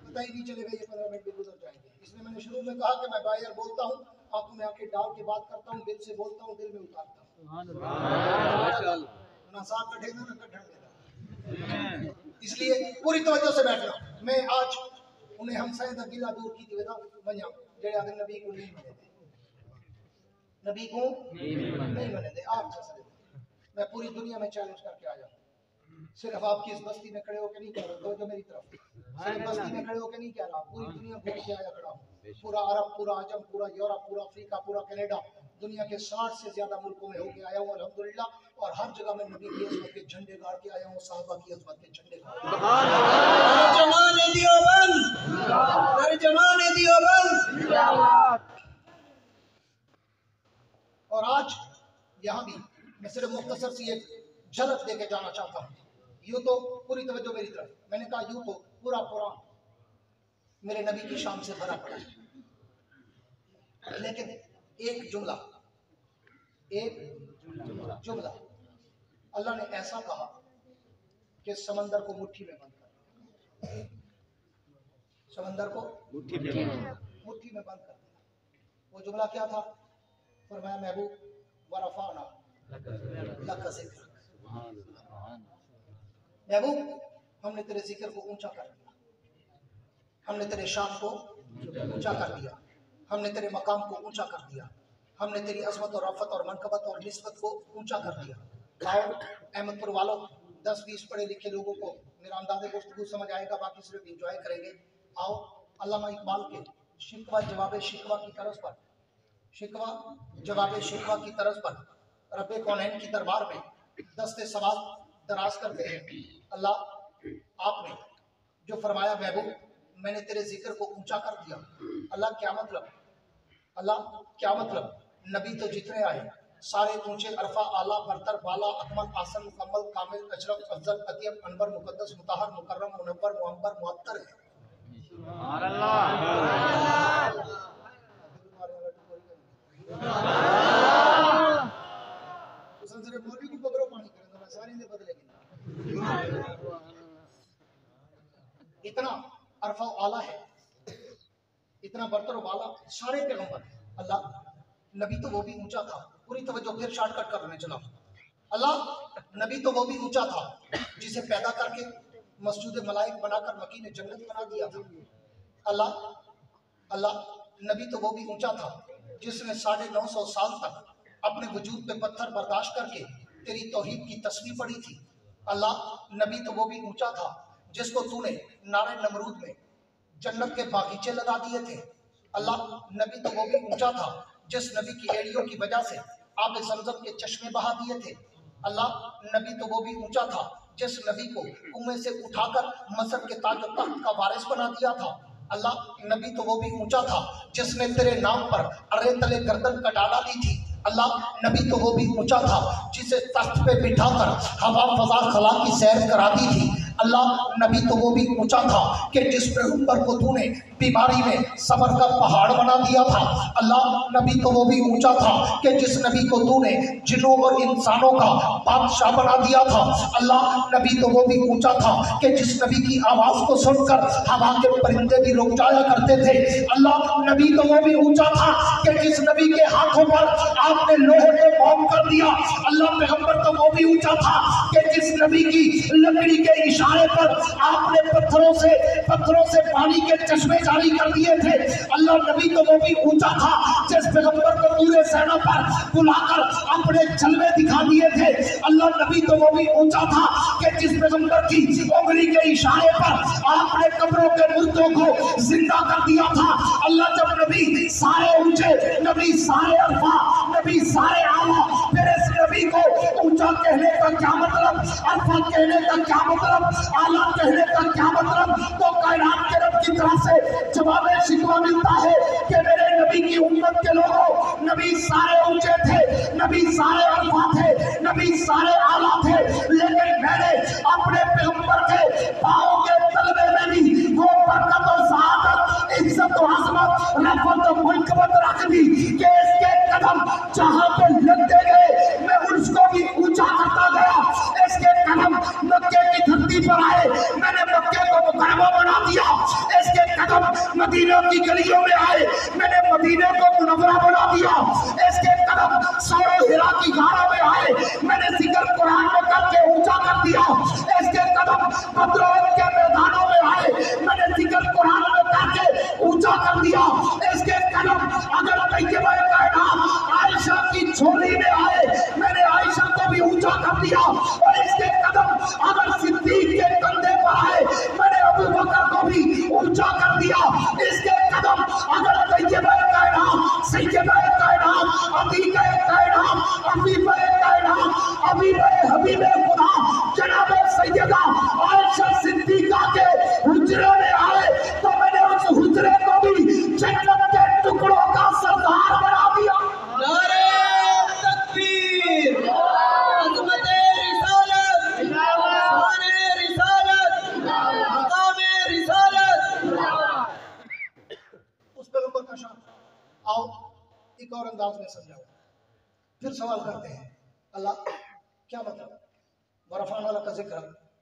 [SPEAKER 1] پتہ ہی نہیں چلے گا یہ 15 منٹ بھی گزر جائیں گے اس لیے میں نے شروع میں کہا کہ میں باہر بولتا ہوں آنکھوں میں آنکھیں ڈال کے بات کرتا ہوں دل سے بولتا ہوں دل میں اتارتا ہوں نہ ساتھ کٹھے گا نہ کٹھن دیتا اس لیے پوری توجہ سے بیٹھنا میں آج انہیں ہم سائدہ گلہ دور کی دیویدہ بنیا جڑے آدھے نبی کو نہیں منے دے نبی کو نہیں منے دے آپ جیسا دے میں پوری دنیا میں چیلنج کر کے آیا صرف آپ کی اس بستی میں کھڑے ہو کے نہیں کہہ رہا جو میری طرف صرف بستی میں کھڑے ہو کے نہیں کہہ رہا پوری دنیا گھوم کے آیا کھڑا ہوں پورا عرب پورا عجم پورا یورپ پورا افریقہ پورا کینیڈا दुनिया के 60 से ज्यादा मुल्कों में होके आया हूँ अल्हम्दुलिल्लाह, और हर जगह में नबी की अज़मत के झंडे गाड़ के आया हूँ, साहबा की अज़मत के झंडे गाड़ के।
[SPEAKER 2] तर्जमान देवबंद, तर्जमान देवबंद।
[SPEAKER 1] और आज यहाँ भी मैं सिर्फ मुख्तसर सी एक झलक दे के जाना चाहता हूँ। यूँ तो पूरी तवज्जो मेरी तरफ, मैंने कहा यूँ तो पूरा कुरान मेरे नबी की शान से भरा पड़ा है, लेकिन एक जुमला अल्लाह ने ऐसा कहा कि समंदर को मुट्ठी में बंद कर, समंदर को मुट्ठी में बंद कर दिया। वो जुमला क्या था? फरमाया महबूब वरफाना लका ज़िक्र, महबूब हमने तेरे जिक्र को ऊंचा कर दिया, हमने तेरे शान को ऊंचा कर दिया, हमने तेरे मकाम को ऊंचा कर दिया, हमने तेरी अज़मत और रफ़त और मनकबत और निस्बत को ऊंचा कर दिया। आओ अहमदपुर वालों, 10-20 पढ़े लिखे लोगों को मेरा अंदाज़े गुफ्तगू समझ आएगा, बाकी सिर्फ इंजॉय करेंगे। आओ अल्लामा इकबाल के शिकवा जवाब शिकवा की तरज पर, शिकवा जवाब शिकवा की तरज पर रब्बे कौनैन की दरबार में दस्ते सवाल दराज करते हैं। अल्लाह आपने जो फरमाया महबूब मैंने तेरे जिक्र को ऊंचा कर दिया, अल्लाह क्या मतलब? अल्लाह क्या मतलब? नबी तो जितने आए सारे ऊंचे, अरफा, आला, बरतर, बाला, अकमल, आसन, मुकम्मल, कामिल, अशरफ, अफजल, अतियब, अनवर, मुकद्दस, मुताहर, मुकर्रम, मुनव्वर, मुअम्बर, मुअत्तर है। मौलवी को पकड़ो पानी करें तो मैं सारी ने बदलेगी। इतना अरफा आला है, इतना बरतर वाला सारे पैगंबर। अल्लाह नबी तो वो भी ऊंचा था, पूरी तवज्जो फिर शॉर्टकट करने चला। अल्लाह नबी तो वो भी ऊंचा था जिसे पैदा करके मस्जिद मलाइक बनाकर मकीन जन्नत बना दिया था। अल्लाह नबी तो वो भी ऊंचा था जिसने 950 साल तक अपने वजूद पे पत्थर बर्दाश्त करके तेरी तौहीद की तस्बीह पढ़ी थी। अल्लाह नबी तो वो भी ऊंचा था जिसको तूने नारे नमरूद में जन्नत के बागीचे लगा दिए थे। अल्लाह नबी तो वो भी ऊंचा था जिस नबी की एड़ियों की वजह से आप ज़मज़म के चश्मे बहा दिए थे। अल्लाह नबी तो वो भी ऊंचा था जिस नबी को कुएं से उठाकर मसर के ताज और तख्त का वारिस बना दिया था। अल्लाह नबी तो वो भी ऊंचा था जिसने तेरे नाम पर अरे तले गर्दन कटा डाली थी। अल्लाह नबी तो वो भी ऊंचा था जिसे तख्त पे बिठाकर हवा फजा खला की सैर करा दी थी। अल्लाह नबी तो वो भी ऊंचा था कि जिस पैगंबर को तूने बीमारी में सब्र का पहाड़ बना दिया था। अल्लाह नबी तो वो भी ऊंचा था कि जिस नबी को तूने जिन्नों और इंसानों का बादशाह बना दिया था। अल्लाह नबी तो वो भी ऊंचा था कि जिस नबी की आवाज़ को सुनकर हवा के परिंदे भी रुक जाया करते थे। अल्लाह नबी तो वो भी ऊंचा था कि जिस नबी के हाथों पर आपने लोहे को बॉम्ब कर दिया। अल्लाह पैगंबर तो वो भी ऊंचा था कि जिस नबी की लकड़ी के इशारे पर आपने पत्थरों से पानी के चश्मे जारी कर दिए थे। अल्लाह नबी तो वो भी ऊंचा था जिस पैगंबर को पूरे सेना पर बुलाकर अपने जलवे दिखा दिए थे। अल्लाह नबी तो वो भी ऊंचा था कि जिस पैगंबर की उंगली के इशारे पर आपने कब्रों के मुर्दों को जिंदा कर दिया था। अल्लाह जब नबी सारे ऊंचे, नबी सारे अरफा, नबी सारे आला, फिर इस नबी को ऊंचा कहने का क्या मतलब, अरफा कहने का क्या मतलब, आला कहने का क्या मतलब? तो कायनात के रब की तरफ से जवाब शिकवा मिलता है कि मेरे नबी की उम्मत के लोगों, नबी सारे ऊंचे थे, नबी सारे अरफा थे, नबी सारे आला थे, लेकिन मैंने अपने पैगंबर के पाँव के तलवे में भी वो बरकत और सआदत, इज्जत और अज़मत, रफ़त और मुल्कबत रख दी कि इसके कदम जहाँ पे लगते गए मैं उसको भी ऊंचा करता गया। इसके कदम मक्के की धरती पर आए, मैंने मक्के को मुकर्रमा बना दिया। इसके कदम मदीना की गलियों में आए, मैंने मदीने को मुनव्वरा बना दिया। इसके कदम सौरो हिरा की गारों में आए, मैंने जिक्र कुरान में करके ऊंचा कर दिया। इसके कदम बदरौत के मैदानों में आए, मैंने जिक्र कुरान में करके ऊंचा कर दिया। इसके कदम अगर तैयबा कायनात आयशा की झोली में आए, मैंने आयशा को भी ऊंचा कर दिया। और इसके कदम अगर सिद्दीक के कंधे पर आए, मैंने अबू बकर को भी ऊंचा कर दिया। इसके कदम अगर तैयबा कायनात सैयदा कायनात अतीक हबीब खुदा जनाब सैयदा आयशा सिद्दीका के हुजरे में आए तो मैंने उस हुजरे को भी जन्नत के टुकड़ों का सरदार बना दिया।
[SPEAKER 2] नारे तकबीर, अज़मत रिसालत, शान रिसालत, मकाम रिसालत।
[SPEAKER 1] उस पैगंबर का शान आओ एक और अंदाज में समझाओ। फिर सवाल करते हैं अल्लाह क्या मतलब वरफ़अना लका ज़िक्र,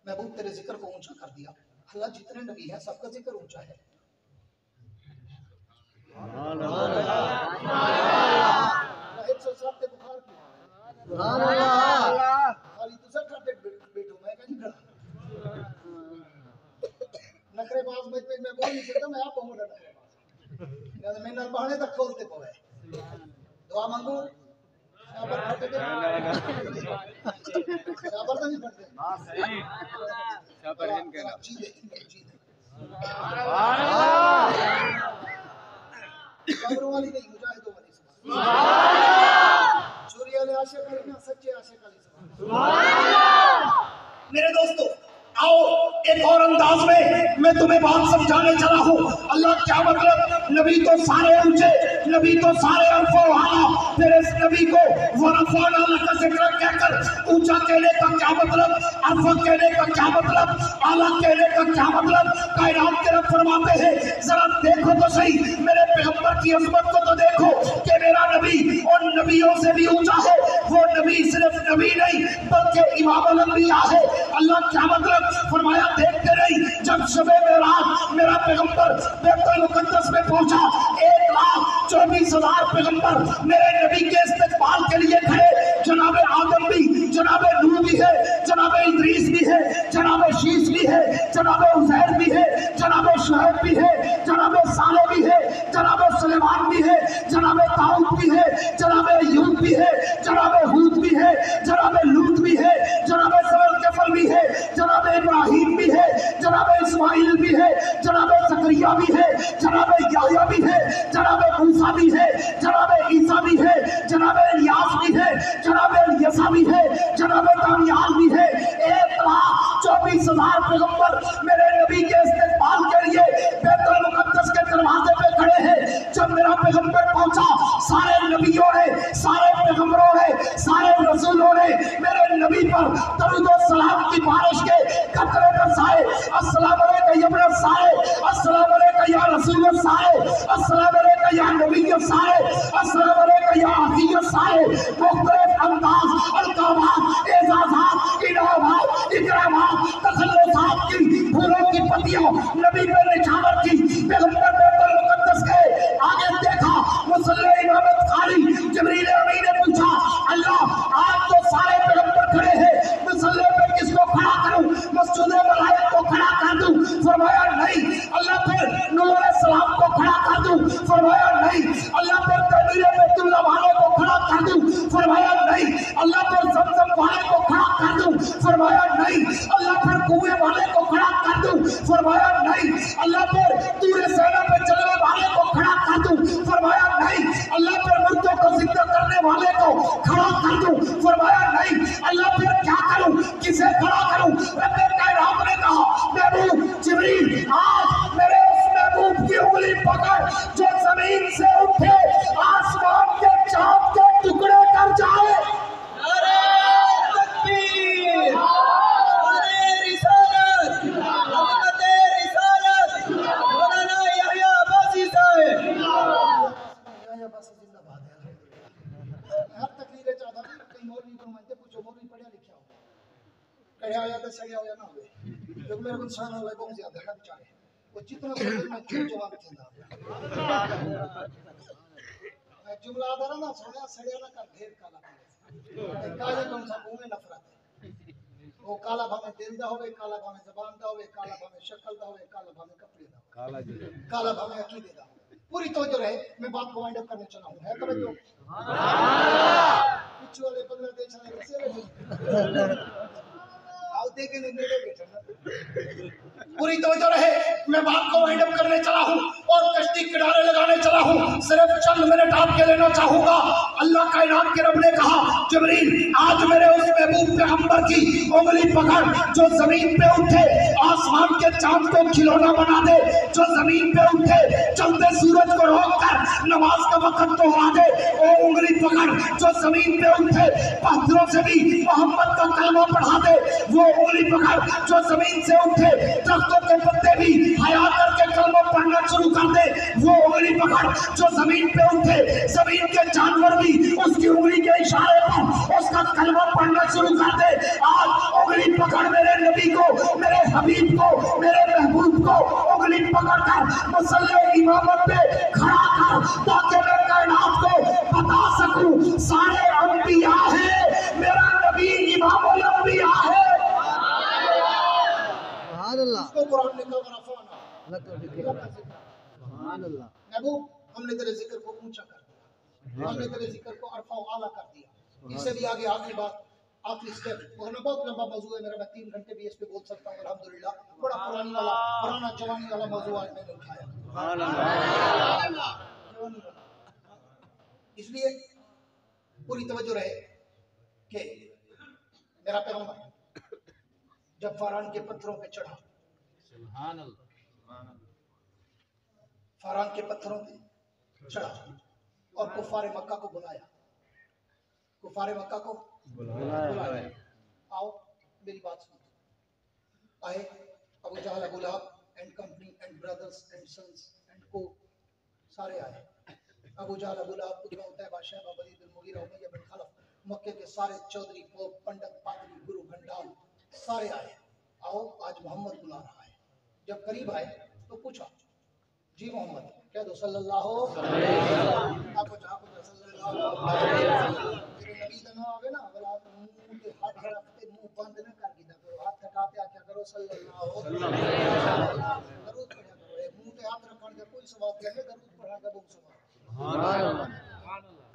[SPEAKER 1] महबूब तेरे जिक्र को ऊंचा कर दिया। अल्लाह जितने नबी हैं सबका जिक्र ऊंचा है। एक सौ सात के बुखार की खाली तुझे ठाटे बैठो मैं कहीं खड़ा नखरे बाज में मैं बोल नहीं सकता। मैं आप कहूँगा नखरे मैं नल बहाने तक खोलते पवे दुआ मांगू शाबर फटे दे शाबर तो नहीं फटते शाबर है इनका जी दे कब्रों वाली नहीं मुजाहिदों वाली चोरी वाले आशिक वाली ना सच्चे आशिक वाली मेरे दोस्तों आओ एक और अंदाज में मैं तुम्हें बात समझाने चला हूँ। अल्लाह क्या मतलब नबी तो सारे ऊंचे, नबी तो सारे अल्फा वाला, फिर इस नबी को वरफ़अना लका ज़िक्र कहकर ऊंचा कहने का क्या मतलब, अल्फा कहने का क्या मतलब, आला कहने का क्या मतलब। कायनात के रब फरमाते हैं जरा देखो तो सही मेरे पैगंबर की अज़मत को तो देखो कि मेरा नबी उन नबियों से भी ऊंचा है। वो नबी सिर्फ नबी नहीं बल्कि इमामुल अंबिया है। अल्लाह क्या मतलब फरमाया देखते रही जब शबे मेराज मेरा पैगंबर बैतुल मुक़द्दस में पहुंचा 1,24,000 पैगंबर मेरे नबी के इस्तकबाल के लिए खड़े। जनाबे आदम भी, जनाबे नूह भी है, जनाबे इदरीस भी है, जनाबे शीश भी है, जनाबे उज़ैर भी है, जनाबे शुएब भी है, जनाबे सालेह भी है, जनाबे सुलेमान भी है, जनाबे दाऊद भी है, जनाबे अय्यूब भी है, जनाबे हूद भी है, जनाबे लूत भी है, जनाबे ज़ुल्किफ़ल भी है, जनाबे इब्राहीम भी है, जनाबे इस्माइल भी है, जनाबे ज़करिया भी है, जनाबे याह्या भी है, जनाबे मूसा भी है, जनाबे ईसा भी है, जनाबे इलियास भी है, जनाबे यसा भी है, जनाबे दानियाल भी है। 1,24,000 पैगंबर मेरे नबी के इस्तकबाल के लिए बैतुल मुक़द्दस के दरवाजे पे खड़े हैं। जब मेरा पैगंबर पहुंचा सारे नबियों ने, सारे पैगंबरों ने, सारे रसूलों ने मेरे नबी पर दरूद और सलाम की बारिश के कतरे बरसाए। अस्सलाम अलैका या इब्न साए, अस्सलाम अलैका या रसूल साए, अस्सलाम अलैका या नबी साए, अस्सलाम अलैका या अखी साए। मुख्तलिफ अंदाज, अलकाबात, एजाजात, इनामात, इकरामात, तसल्लुसात की फूलों की पत्तियों नबी पे निछावर की। पैगंबर बैतुल मुक़द्दस के आगे देखा मुसल्ले इमामत खाली। जिब्रील अमीन ने पूछा अल्लाह आज तो सारे पैगंबर खड़े हैं, मुसल्ले पे किसको खड़ा करूं, मस्जिद मलाइक को खड़ा कर दूं? फरमाया नहीं। अल्लाह फिर नूह अलैहिस्सलाम को खड़ा कर दूं? फरमाया नहीं। अल्लाह फिर तमीर बैतुल्लाह वाले को खड़ा कर दूं? फरमाया नहीं। अल्लाह फिर ज़मज़म वाले को खड़ा कर दूं? फरमाया नहीं। अल्लाह फिर कुएं वाले को खड़ा कर दूं? फरमाया नहीं। अल्लाह फिर तूरे सेना पे चलने वाले को खड़ा कर दूं? फरमाया नहीं। अल्लाह फिर मुर्दों को जिंदा करने वाले को खड़ा कर दूं? फरमाया नहीं। अल्लाह फिर क्या करूं, किसे खड़ा करूं? रब्बे कायनात ने कहा महबूब जिब्रील आज मेरे उस महबूब की उंगली पकड़ जो जमीन से उठे आसमान के चांद के टुकड़े कर जाए।
[SPEAKER 2] नारे तकबीर, शान रिसालत, अज़मत रिसालत, मौलाना याह्या अब्बासी साहब।
[SPEAKER 1] हर तकरीर चाहता हूं कई मौलवी को मानते पूछो मौलवी पढ़ा लिखा हो कढ़िया होया तो सड़िया होया ना होवे जो मेरे को इंसान होवे बहुत ज्यादा है बेचारे वो जितना बोले मैं झूठ जवाब देता मैं जुमला आधा ना सोया सड़िया ना कर ढेर काला काले कौन सा मुंह में नफरत है वो काला भावे दिल दा होवे काला भावे ज़बान दा होवे काला भावे शक्ल दा होवे काला भावे कपड़े दा काला भावे अकीदे दा पूरी तवज्जो रहे। मैं बात को वाइंड अप करने चला हूं है तवज्जो पिछू वाले बांग्लादेश वाले से आओ कुत्ते के नेड़े बैठना। पूरी तवज्जो रहे, मैं बात को वाइंड अप करने चला हूँ और कश्ती किनारे लगाने चला हूँ। सिर्फ चंद मिनट आपके लेना चाहूंगा। अल्लाह कायनात के रब ने कहा, जिब्रील आज मेरे उस महबूब पैगंबर की उंगली पकड़ जो जमीन पे उठे, आसमान के चांद को खिलौना बना दे, जो जमीन पे उठे, चलते सूरज को रोककर नमाज का वक्त तोड़ा दे। ओ उंगली पकड़ जो जमीन पे उठे, पत्थरों से भी मोहम्मद का कलमा पढ़ा दे। वो उंगली पकड़ जो जमीन से उठे, दरख्तों के पत्ते भी हया करके कलमा पढ़ना शुरू कर दे। वो उंगली पकड़ जो जमीन पे उठे, जमीन के जानवर भी उसकी उंगली के इशारे पर उसका कलमा पढ़ना शुरू कर दे। आज उंगली पकड़ मेरे नबी को, मेरे हबीब को, मेरे महबूब को उंगली पकड़ कर मुसल्ले इमामत पे खड़ा कर, ताकि मैं कायनात को बता सकूं सारे अंबिया है, मेरा नबी इमामुल अंबिया है। इसको कुरान ने कहा रफ़ाना। महबूब हमने तेरे जिक्र को ऊंचा कर दिया, हमने तेरे जिक्र को अरफा आला कर दिया। इससे भी आगे आखिरी बात, आखिरी स्टेप, वरना बहुत लंबा मौजू है मेरा, मैं 3 घंटे भी इस पे बोल सकता हूँ अल्हम्दुलिल्लाह। बड़ा पुराना जवानी वाला मौजू आज मैंने उठाया, इसलिए पूरी तवज्जो रहे कि मेरा पैगंबर जब फारान के पत्थरों पे चढ़ा, फारान के पत्थरों पे चढ़ा और कुफारे मक्का को बुलाया, कुफारे मक्का को बुलाया, आओ मेरी बात सुनो। आए Abu Jahl, Abu Lahab and company and brothers and sons and को सारे आए। अबू जहल, अबू लहब, कुतबा उतैबा, Shaiba, Walid bin Mughira, Umayya bin Khalaf, मक्के के सारे चौधरी, पोप, पंडित, पादरी, गुरु, घंटाल सारे आए। आओ आज मोहम्मद बुला रहा है। जब करीब आए तो पूछा, जी मोहम्मद, कह दो सल्लल्लाहु अलैहि वसल्लम। आपको जहाँ को सल्लल्लाहु अलैहि वसल्लम तेरे नबी का नाम आवे ना, बोला मुंह पे हाथ रखते, मुंह बंद न कर दिया करो, हाथ थकाते क्या करो, सल्लल्लाहु अलैहि वसल्लम दरूद पढ़ा करो। मुंह पे हाथ रखने का कोई सवाब नहीं है, दरूद पढ़ा का बहुत सवाब। सुभान अल्लाह।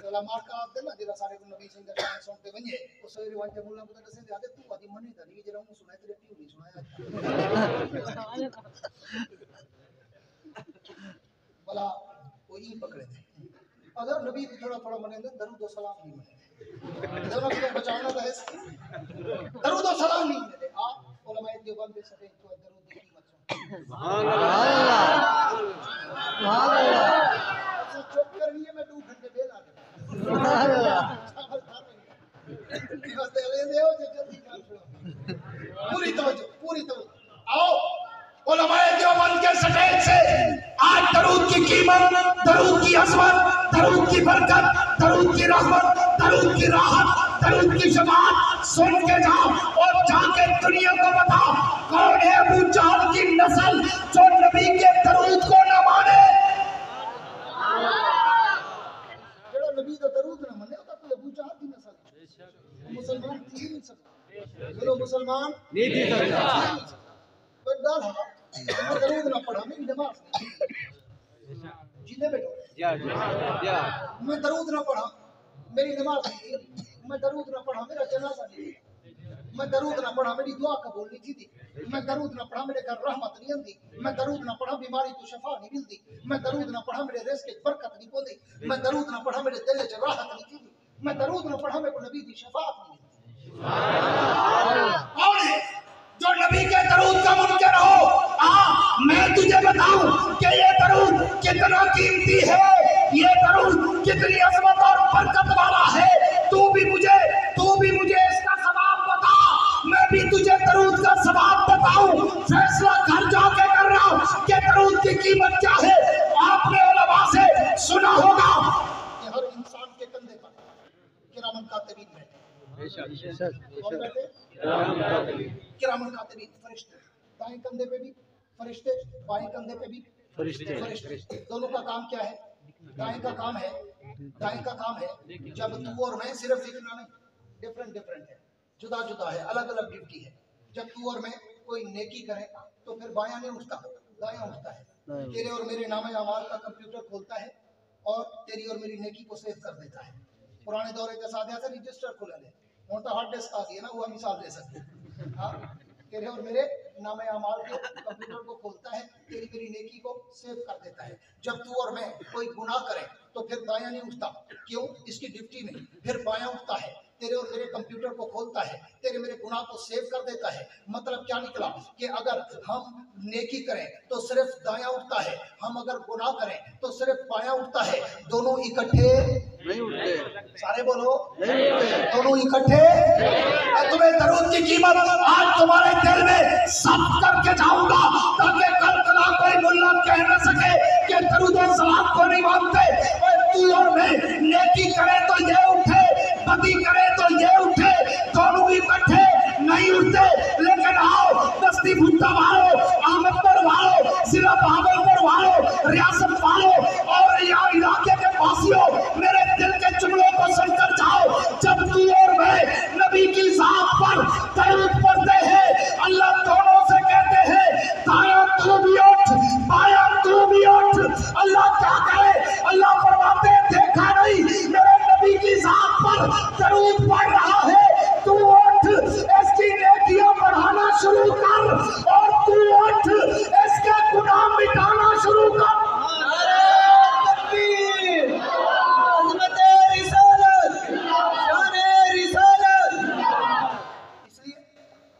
[SPEAKER 1] तो मार का आते ना जरा सारे को नबी सिंह का शान सुनते बने उस रिवाज के मुल्ला को दसे दे आते तू आदि मन नहीं था नहीं जरा मुंह सुनाए तेरे क्यों नहीं सुनाया भला कोई पकड़े थे। अगर नबी थोड़ा थोड़ा मने दरूद और सलाम नहीं मने दोनों को बचाना तो है, दरूद और सलाम नहीं मिले। आप उलमाए देवबंद पे सके तो दरूद की कीमत सुभान अल्लाह, सुभान अल्लाह। चुप करनी है, मैं 2 घंटे बेल आ गया सुभान अल्लाह। बस ले ले हो जल्दी काम छोड़ो, पूरी तवज्जो। आओ उलमाए देवबंद के स्टेज से आज दरूद की कीमत, दरूद की अज़मत, दरूद की बरकत, दरूद की रहमत, दरूद की राहत, दरूद की शफाअत सुन के जाओ और जाके दुनिया को बताओ कौन है अबू जहल की नस्ल जो नबी के दरूद को न माने। जेड़ा नबी का दरूद न माने तो कोई अबू जहल की नस्ल मुसलमान थी नहीं सकता, बोलो मुसलमान नहीं थी सकता। बड़ा था मैं दरूद ना पढ़ा, मेरी नमाज जीने बैठो, मैं दरूद ना पढ़ा, मेरी नमाज नहीं, मैं दरूद ना पढ़ा, मेरा जनाजा नहीं, मैं दरूद ना पढ़ा, मेरी दुआ कबूल नहीं थी, मैं दरूद ना पढ़ा, मेरे घर रहमत नहीं आती, मैं दरूद ना पढ़ा, बीमारी तो शफा नहीं मिलती, मैं दरूद ना पढ़ा, मेरे रिज़्क़ की बरकत नहीं पौंदी, मैं दरूद ना पढ़ा, मेरे दिल च राहत नहीं थी, मैं दरूद ना पढ़ा, मेरे को नबी की शफाअत नहीं मिलती। कौन है जो नबी के दरूद का मुनकर हो? मैं तुझे बताऊं कि ये दरूद कितना कीमती है, ये दरूद कितनी अज़मत और बरकत वाला है। तू भी मुझे इसका सवाब बता, मैं भी तुझे दरूद का सवाब बताऊं। फैसला घर जाके कर रहा हूं कि दरूद की कीमत क्या है। आपने उलमा से सुना होगा कि हर इंसान के कंधे पर किरामन कातिबीन बैठे, किरामन कातिबीन फरिश्ते, दाएं कंधे पे भी फरिश्ते, बाएं कंधे पे भी फरिश्ते। दोनों का काम क्या है? दाएं का काम है जब तू और मैं सिर्फ लिखना नहीं, डिफरेंट है, जुदा है, अलग ड्यूटी है। जब तू और मैं कोई नेकी करे तो फिर बायां नहीं उठता, दायां उठता है। तेरे और मेरे नामे अमाल का कंप्यूटर खोलता है और तेरी और मेरी नेकी को सेव कर देता है। पुराने दौरे के साथ ऐसा रजिस्टर खुला ले, हूँ तो हार्ड डिस्क आ गई है ना, वो मिसाल दे सकते। हाँ तेरे और मेरे नामे अमाल के कंप्यूटर को खोलता है, तेरी मेरी नेकी को सेव कर देता है। जब तू और मैं कोई गुनाह करें तो फिर दायां नहीं उठता, क्यों? इसकी ड्यूटी नहीं, फिर बायां उठता है, तेरे और मेरे कंप्यूटर को खोलता है, तेरे मेरे गुनाह को सेव कर देता है। मतलब क्या निकला कि अगर हम नेकी करें तो सिर्फ दायां उठता है, हम अगर गुनाह करें तो सिर्फ बायां उठता है, दोनों इकट्ठे
[SPEAKER 2] नहीं उठते।
[SPEAKER 1] सारे बोलो
[SPEAKER 2] नहीं उठते।
[SPEAKER 1] दोनों इकट्ठे। मैं तुम्हें दरूद की कीमत आज तुम्हारे दिल में साफ करके जाऊंगा, ताकि कल कला कोई मुल्ला कह न सके कि दरूद और सलात को नहीं मानते। तू और मैं नेकी करे तो ये उठे, बदी करे तो ये उठे, दोनों इकट्ठे नहीं उठते। लेकिन आओ बस्ती भुट्टा वालों, अहमदपुर वालों, जिला भागलपुर वालों, रियासत वालों और यहाँ इलाके के वासियों, मेरे दिल के जुमलों को सुनकर जाओ। जब तू और मैं नबी की ज़ात पर दरूद पढ़ते हैं, अल्लाह दोनों से कहते हैं दायां तू भी उठ, बायां तू भी उठ। अल्लाह क्या करे? अल्लाह फरमाते हैं देखा नहीं मेरे नबी की ज़ात पर दरूद पढ़ रहा है, तू उठ इसकी नेकियां बढ़ाना शुरू कर, और तू उठ इसके गुनाह मिटाना शुरू कर। इसलिए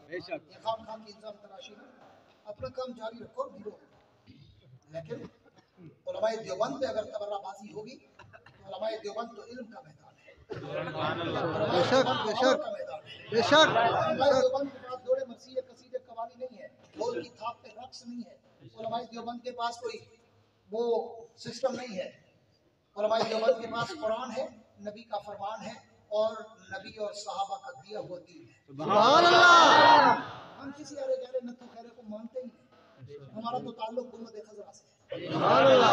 [SPEAKER 1] ये खाम की इंतजाम तलाशी में अपना काम जारी रखो, गिरो। लेकिन उलमाए देवबंद पे अगर तबर्राबाजी होगी तो उलमाए देवबंद तो इल्म का मैदान है,
[SPEAKER 2] बेशक बेशक बेशक।
[SPEAKER 1] उलमाए देवबंद के पास दौड़े मरसिए कसीदे कवाली नहीं है, ढोल की थाप पे रक्स नहीं है। उलमाए देवबंद के पास कोई वो सिस्टम नहीं है। उलमाए देवबंद के पास कुरान है, नबी का फरमान है और नबी और सहाबा का दिया हुआ दीन है।
[SPEAKER 2] सुभान अल्लाह।
[SPEAKER 1] हम किसी अरे गहरे नत्थु खैरे को मानते ही नहीं। हमारा तो ताल्लुक गुम्बद खजरा से है।
[SPEAKER 2] सुभान अल्लाह।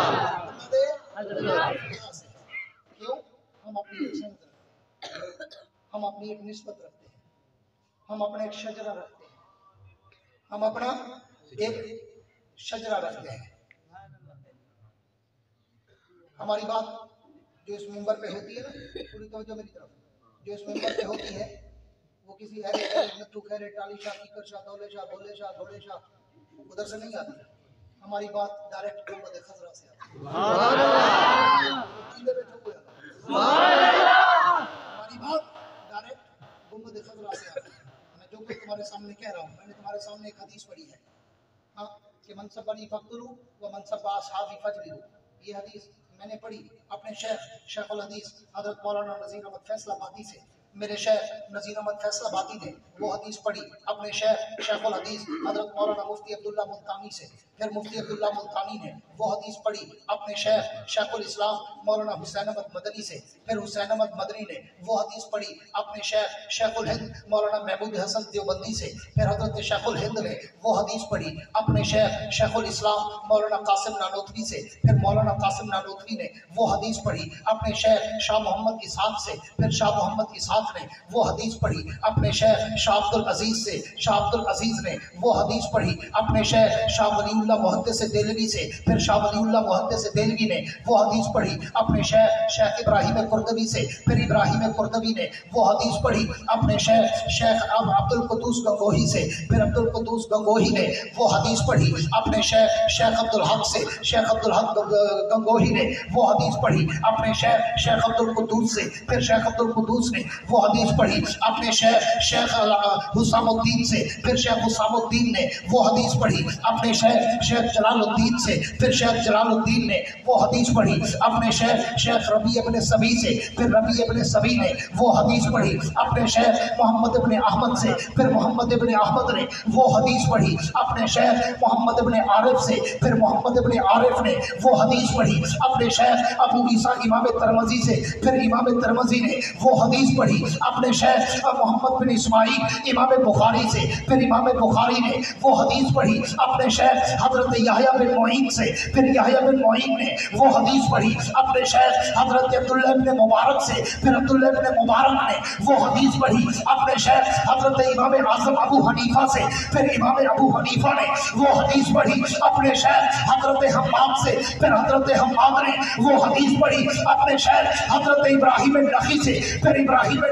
[SPEAKER 1] गुम्बद खजरा से है। क्यों? हम अपनी एक संगत रखते हैं, हम अपनी एक निस्बत रखते हैं, हम अपना एक शजरा रखते हैं, हम अपना एक शजरा रखते हैं। हमारी बात जो इस मिंबर पे होती है ना, पूरी तवज्जो मेरी तरफ, जो इस मिंबर पे होती है वो किसी अरे नत्थु खैरे टाली शाह कीकर शाह दौले शाह भोले शाह घोड़े शाह उधर से नहीं आती। हमारी बात डायरेक्ट गुम्बद खजरा से आती है।
[SPEAKER 2] सुभान अल्लाह।
[SPEAKER 1] चीले पे ठोको यार। हमारी बात डायरेक्ट गुम्बद खजरा से आती है। मैं जो कुछ तुम्हारे सामने कह रहा हूँ, मैंने तुम्हारे सामने एक हदीस पढ़ी है, हाँ, कि मनसबनी फक्तुलू व मनसब असहाबी फजलिलू। ये हदीस मैंने पढ़ी अपने शेखुल हदीस हजरत मौलाना नज़ीर अहमद फैसलाबादी से। मेरे शेख नज़ीर अहमद फैसलाबादी ने वो हदीस पढ़ी अपने शेखुल हदीस हजरत मौलाना मुफ्ती अब्दुल्ला मुल्तानी से। फिर मुफ्ती अब्दुल्ला मुल्तानी ने वो हदीस पढ़ी अपने शेखुल इस्लाम मौलाना हुसैन अहमद मदनी से। फिर हुसैन अहमद मदनी ने वो हदीस पढ़ी अपने शेखुल हिंद मौलाना महमूद हसन देवबंदी से। फिर हजरत शेखुल हिंद ने वो हदीस पढ़ी अपने शेखुल इस्लाम मौलाना कासिम नानोतवी से। फिर मौलाना कासिम नानोतवी ने वो हदीस पढ़ी अपने शेख शाह मोहम्मद इसहाक से। फिर शाह मोहम्मद इसहाक ने वो हदीस पढ़ी अपने शेख शाह अब्दुल अजीज से। शाह अब्दुल अजीज ने वो हदीस पढ़ी अपने शेख शाह वलीउल्लाह मुहद्दिस देलवी से। फिर शाह वलीउल्लाह मुहद्दिस देलवी ने वो हदीस पढ़ी अपने शेख इब्राहिम कुर्दवी से। फिर इब्राहिम कुर्दवी ने वो हदीस पढ़ी अपने शेख अब्दुल कुद्दूस गंगोही से। फिर अब्दुल कुद्दूस गंगोही ने वो हदीस पढ़ी अपने शेख अब्दुल हक से। शेख अब्दुल हक गंगोही ने वो हदीस पढ़ी अपने शेख अब्दुल कुद्दूस से। फिर शेख अब्दुल कुद्दूस ने वो हदीस पढ़ी अपने शेख हुसामुद्दीन से। फिर शेख हुसामुद्दीन ने वो हदीस पढ़ी अपने शेख जलालुद्दीन से। फिर शेख जलालुद्दीन ने वो हदीस पढ़ी अपने शेख रबी इब्न सबी से। फिर रबी इब्न सबी ने वो हदीस पढ़ी अपने शेख मोहम्मद इब्न अहमद से। फिर मोहम्मद इब्न अहमद ने वो हदीस पढ़ी अपने शेख मोहम्मद इब्न आरिफ से। फिर मोहम्मद इब्न आरिफ ने वो हदीस पढ़ी अपने शेख अबू ईसा इमाम तिरमिज़ी से। फिर इमाम तिरमिज़ी ने वो हदीस पढ़ी अपने शेख मोहम्मद बिन इस्माइल इमाम बुखारी से। फिर इमाम बुखारी ने वो हदीस पढ़ी अपने शेख हजरत याहया बिन मुईन से। फिर याहया बिन मुईन ने वो हदीस पढ़ी अपने शेख हजरत अब्दुल्लाह इब्न मुबारक से। फिर अब्दुल्लाह इब्न मुबारक ने वो हदीस पढ़ी अपने शेख हजरत इमाम आज़म अबू हनीफा से। फिर इमाम अबू हनीफा ने वो हदीस पढ़ी अपने शेख हजरत हम्माद से। फिर हजरत हम्माद ने वो हदीस पढ़ी अपने शेख हजरत इब्राहिम नखी से। फिर इब्राहिम